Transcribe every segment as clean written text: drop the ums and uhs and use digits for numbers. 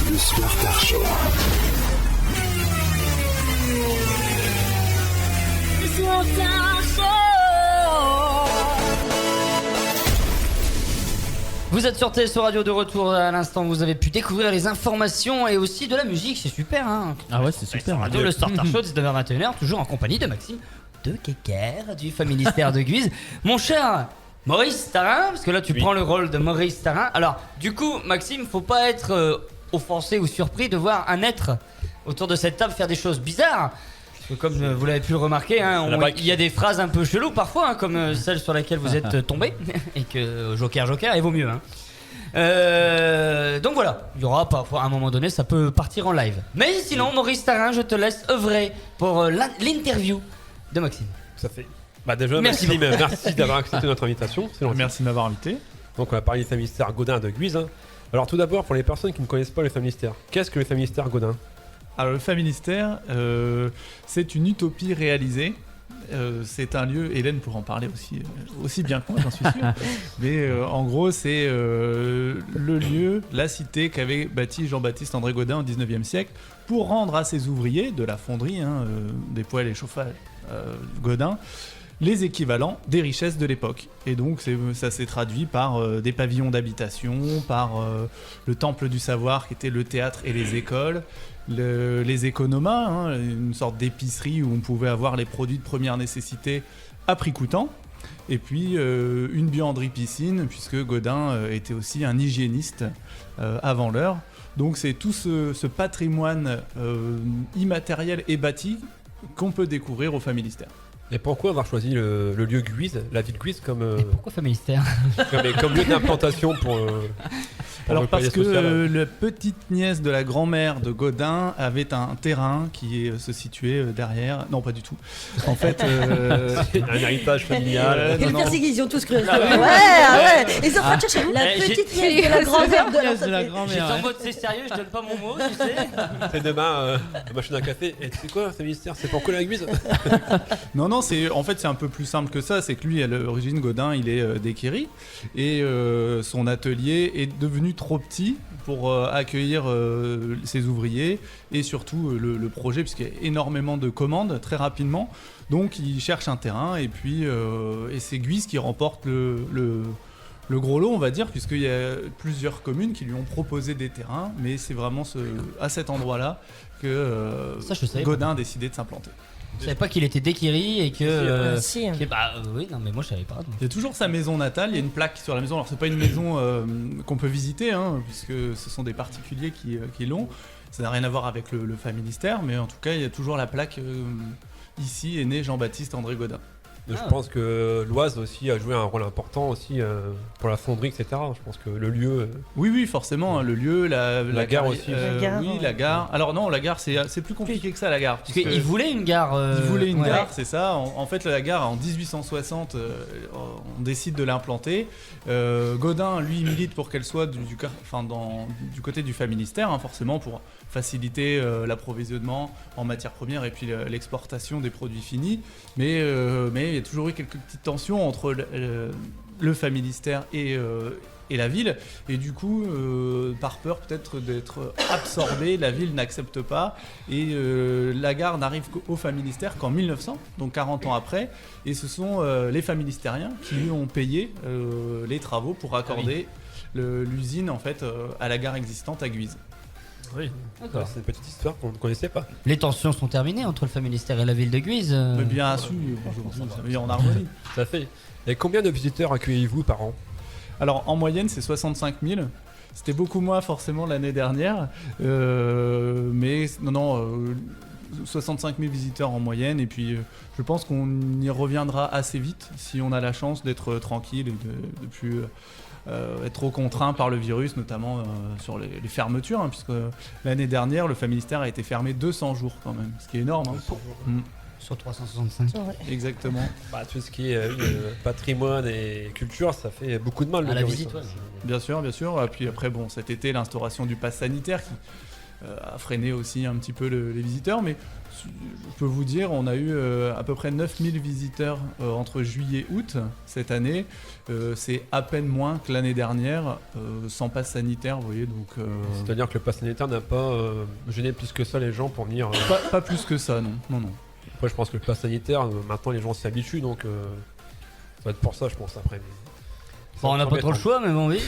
Le Starter Show. Vous êtes sur TSO Radio de retour à l'instant, vous avez pu découvrir les informations et aussi de la musique, c'est super hein. Ah ouais, c'est super. Radio, le Starter Show, 19h-21h, toujours en compagnie de Maxime de Keker du Familistère de Guise. Mon cher Maurice Tarin, parce que là tu prends le rôle de Maurice Tarin. Alors, du coup, Maxime, faut pas être offensé ou surpris de voir un être autour de cette table faire des choses bizarres. Parce que comme vous l'avez pu le remarquer, hein, il y a des phrases un peu cheloues parfois, hein, comme celle sur laquelle vous êtes tombé, et que Joker, il vaut mieux. Hein. Donc voilà, il y aura parfois à un moment donné, ça peut partir en live. Mais sinon, Maurice Tarin, je te laisse œuvrer pour l'interview de Maxime. Ça fait. Bah déjà, Merci Maxime, merci d'avoir accepté notre invitation. C'est gentil. Merci de m'avoir invité. Donc on va parler du Familistère Gaudin de Guise. Hein. Alors tout d'abord, pour les personnes qui ne connaissent pas le Familistère, qu'est-ce que le Familistère Gaudin ? Alors le Familistère, c'est une utopie réalisée. C'est un lieu, Hélène pourra en parler aussi bien que moi, j'en suis sûr. Mais en gros, c'est le lieu, la cité qu'avait bâti Jean-Baptiste André Gaudin au 19e siècle pour rendre à ses ouvriers de la fonderie, des poêles et chauffages Gaudin, les équivalents des richesses de l'époque. Et donc ça s'est traduit par des pavillons d'habitation, par le temple du savoir qui était le théâtre et les écoles, les économas, une sorte d'épicerie où on pouvait avoir les produits de première nécessité à prix coûtant, et puis une buanderie piscine, puisque Gaudin était aussi un hygiéniste avant l'heure. Donc c'est tout ce patrimoine immatériel et bâti qu'on peut découvrir au Familistère. Et pourquoi avoir choisi le lieu Guise, la ville Guise, comme Pourquoi Familistère comme lieu d'implantation pour Alors le parce foyer social, que la petite nièce de la grand-mère de Gaudin avait un terrain qui se situait derrière. Non, pas du tout. En fait, c'est un héritage familial. Et le non. pire, c'est qu'ils y ont tous cru. Ouais. Ils sont en train de chercher la Eh, petite nièce de la grand-mère de la J'étais en mode c'est sérieux, je donne pas mon mot, tu sais. C'est demain, la machine à café. Et tu sais quoi, le Familistère, c'est pourquoi la Guise ? Non, c'est un peu plus simple que ça. C'est que lui, à l'origine, Gaudin, il est d'Équerry et son atelier est devenu trop petit pour accueillir ses ouvriers et surtout le projet, puisqu'il y a énormément de commandes très rapidement. Donc, il cherche un terrain et puis et c'est Guise qui remporte le gros lot, on va dire, puisqu'il y a plusieurs communes qui lui ont proposé des terrains, mais c'est vraiment à cet endroit-là que Ça, je savais Gaudin a décidé de s'implanter. Je savais pas qu'il était d'Équerry et que. Si. Oui, non, mais moi je savais pas. Donc. Il y a toujours sa maison natale, il y a une plaque sur la maison. Alors c'est pas une maison qu'on peut visiter, puisque ce sont des particuliers qui l'ont. Ça n'a rien à voir avec le Familistère, mais en tout cas il y a toujours la plaque ici est né Jean-Baptiste André Gaudin. Je pense que l'Oise aussi a joué un rôle important aussi pour la fonderie, etc. Je pense que le lieu. Oui, forcément, le lieu, la gare aussi. La gare, oui, la gare. Alors non, la gare c'est plus compliqué que ça, la gare. Parce qu'il voulait une gare. Il voulait une ouais. gare, c'est ça. En fait, la gare, en 1860, on décide de l'implanter. Gaudin, lui, milite pour qu'elle soit du côté du Familistère, forcément, pour faciliter l'approvisionnement en matières premières et puis l'exportation des produits finis. Mais il y a toujours eu quelques petites tensions entre le Familistère et la ville, et du coup par peur peut-être d'être absorbée, la ville n'accepte pas et la gare n'arrive au Familistère qu'en 1900, donc 40 ans après, et ce sont les familistériens qui lui ont payé les travaux pour raccorder l'usine en fait à la gare existante à Guise. Oui, D'accord. c'est une petite histoire qu'on ne connaissait pas. Les tensions sont terminées entre le Familistère et la ville de Guise. Mais bien sûr, ça veut dire en harmonie. Tout à fait. Et combien de visiteurs accueillez-vous par an ? Alors en moyenne c'est 65 000. C'était beaucoup moins forcément l'année dernière, mais 65 000 visiteurs en moyenne, et puis je pense qu'on y reviendra assez vite si on a la chance d'être tranquille et de plus être trop contraint par le virus, notamment sur les fermetures, puisque l'année dernière le Familistère a été fermé 200 jours quand même, ce qui est énorme. Sur 365. Exactement. Tout ce qui est patrimoine et culture, ça fait beaucoup de mal. À le la virus, visite, hein. ouais. Bien sûr. Et puis après, cet été, l'instauration du pass sanitaire qui a freiné aussi un petit peu les visiteurs, mais je peux vous dire, on a eu à peu près 9000 visiteurs entre juillet et août cette année. C'est à peine moins que l'année dernière, sans passe sanitaire, vous voyez. Donc, C'est-à-dire que le pass sanitaire n'a pas gêné plus que ça les gens pour venir. pas plus que ça, non. Après, je pense que le pass sanitaire, maintenant les gens s'y habituent, donc ça va être pour ça, je pense, après. Bon, on n'a pas trop le choix, mais bon, oui.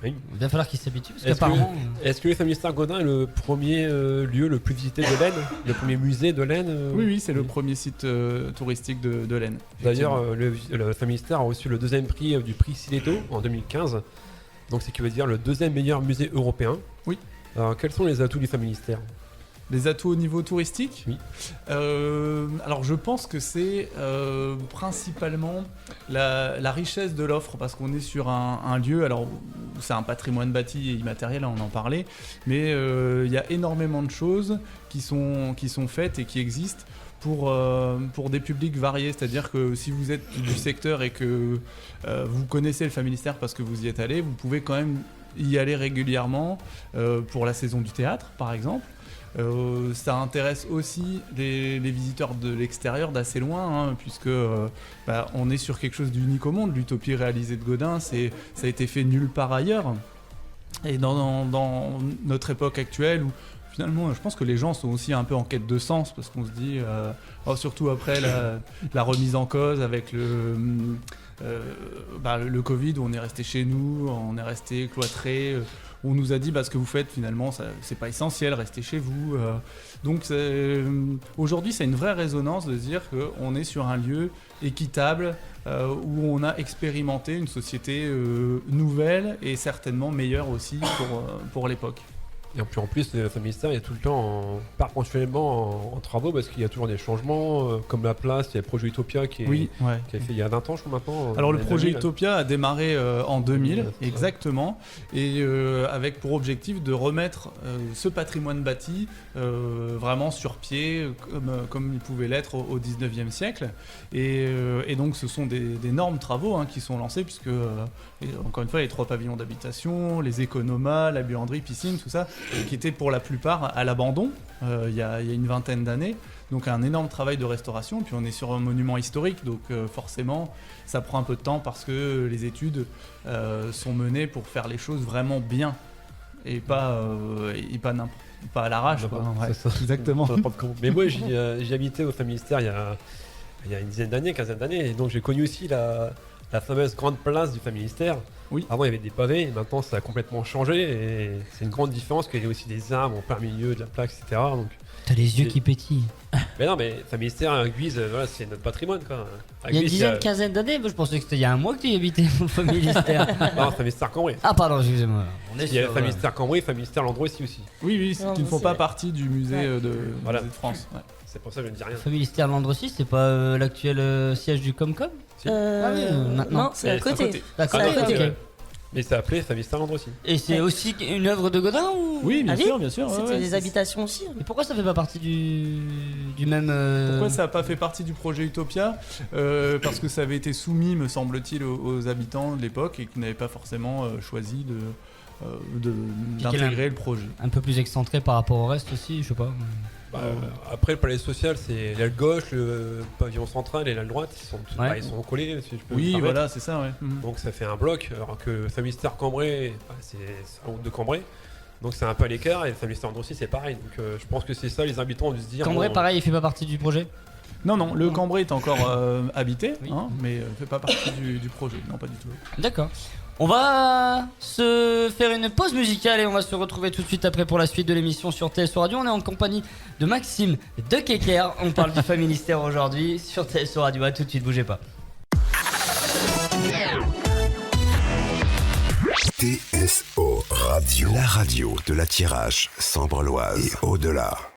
Oui. Il va falloir qu'ils s'habituent parce Est-ce qu'apparemment. Est-ce que le Family-Star Godin est le premier lieu le plus visité de l'Aisne, le premier musée de l'Aisne Oui, c'est le premier site touristique de l'Aisne. D'ailleurs, le Family-Star a reçu le deuxième prix du prix Sileto en 2015, donc c'est qui veut dire le deuxième meilleur musée européen. Oui. Alors, quels sont les atouts du Family-Star ? Les atouts au niveau touristique ? Oui. Alors je pense que c'est principalement la richesse de l'offre, parce qu'on est sur un lieu, alors c'est un patrimoine bâti et immatériel, on en parlait, mais il y a énormément de choses qui sont faites et qui existent pour des publics variés. C'est-à-dire que si vous êtes du secteur et que vous connaissez le Family-Star parce que vous y êtes allé, vous pouvez quand même y aller régulièrement pour la saison du théâtre par exemple. Ça intéresse aussi les visiteurs de l'extérieur d'assez loin, puisque on est sur quelque chose d'unique au monde. L'utopie réalisée de Godin, ça a été fait nulle part ailleurs. Et dans notre époque actuelle, où finalement je pense que les gens sont aussi un peu en quête de sens, parce qu'on se dit, surtout après la remise en cause avec le Covid, où on est resté chez nous, on est resté cloîtré. On nous a dit ce que vous faites finalement c'est pas essentiel, restez chez vous. Donc aujourd'hui c'est une vraie résonance de se dire qu'on est sur un lieu équitable où on a expérimenté une société nouvelle et certainement meilleure aussi pour l'époque. Et puis en plus, le Family-Star est tout le temps perpétuellement en travaux, parce qu'il y a toujours des changements, comme la place, il y a le projet Utopia qui a fait il y a 20 ans, je crois maintenant. Alors le projet Utopia a démarré en 2000, Ouais, exactement, et avec pour objectif de remettre ce patrimoine bâti vraiment sur pied, comme il pouvait l'être au 19e siècle. Et donc ce sont d'énormes travaux qui sont lancés, puisque, encore une fois, les 3 pavillons d'habitation, les économas, la buanderie, piscine, tout ça, qui étaient pour la plupart à l'abandon il y a une vingtaine d'années. Donc un énorme travail de restauration, puis on est sur un monument historique, donc forcément ça prend un peu de temps, parce que les études sont menées pour faire les choses vraiment bien et pas à l'arrache, quoi. C'est ça. Exactement. Mais moi j'ai habité au Family-Star il y a une dizaine d'années, quinzaine d'années, et donc j'ai connu aussi la fameuse grande place du Family-Star. Oui. Avant il y avait des pavés, et maintenant ça a complètement changé, et c'est une grande différence qu'il y ait aussi des arbres en plein milieu de la plaque, etc. Donc, T'as les yeux qui pétillent. mais non, mais Family-Star à Guise, voilà, c'est notre patrimoine, quoi. À Il y a une Guise, dizaine, quinzaine d'années, je pensais que c'était il y a un mois que tu y habitais au Family-Star. Non, Family-Star Cambrai. Ah pardon, excusez-moi. On est Il y a sur, Family-Star Cambrai, Family-Star Landrecy aussi. Oui, Non, qui ne font c'est pas vrai. partie du musée, de France. Ouais. C'est pour ça que je ne dis rien. Family-Star Landrecy, c'est pas l'actuel siège du Comcom? Si. Ah oui, maintenant. Non, c'est à côté. D'accord, C'est à côté. ok. Et c'est appelé Family-Star Landrecy. Et c'est aussi une œuvre de Godin ou... Oui, bien Ah oui sûr, bien sûr. ouais, C'était ouais. des habitations aussi. Et pourquoi ça fait pas partie du même... Pourquoi ça n'a pas fait partie du projet Utopia ? Parce que ça avait été soumis, me semble-t-il, aux habitants de l'époque, et qu'ils n'avaient pas forcément choisi d'intégrer le projet. Un peu plus excentré par rapport au reste aussi, je sais pas. Après, le palais social, c'est l'aile gauche, le pavillon central et l'aile droite. Ils sont collés, si je peux me Oui, permettre. voilà, c'est ça, ouais. Mhm. Donc ça fait un bloc, alors que Family-Star Cambrai, c'est un route de Cambrai. Donc c'est un peu à l'écart, et le Family-Star Landrecy, c'est pareil. Donc je pense que c'est ça, les habitants ont dû se dire. Cambrai, bon, pareil, il fait pas partie du projet. Non, le Cambrai est encore habité, Oui. mais ne fait pas partie du projet. Non, pas du tout. D'accord. On va se faire une pause musicale et on va se retrouver tout de suite après pour la suite de l'émission sur TSO Radio. On est en compagnie de Maxime de Keker. On parle du Family-Star aujourd'hui sur TSO Radio. À tout de suite, bougez pas. TSO Radio, la radio de la Thiérache, Sambre-Loise et au-delà.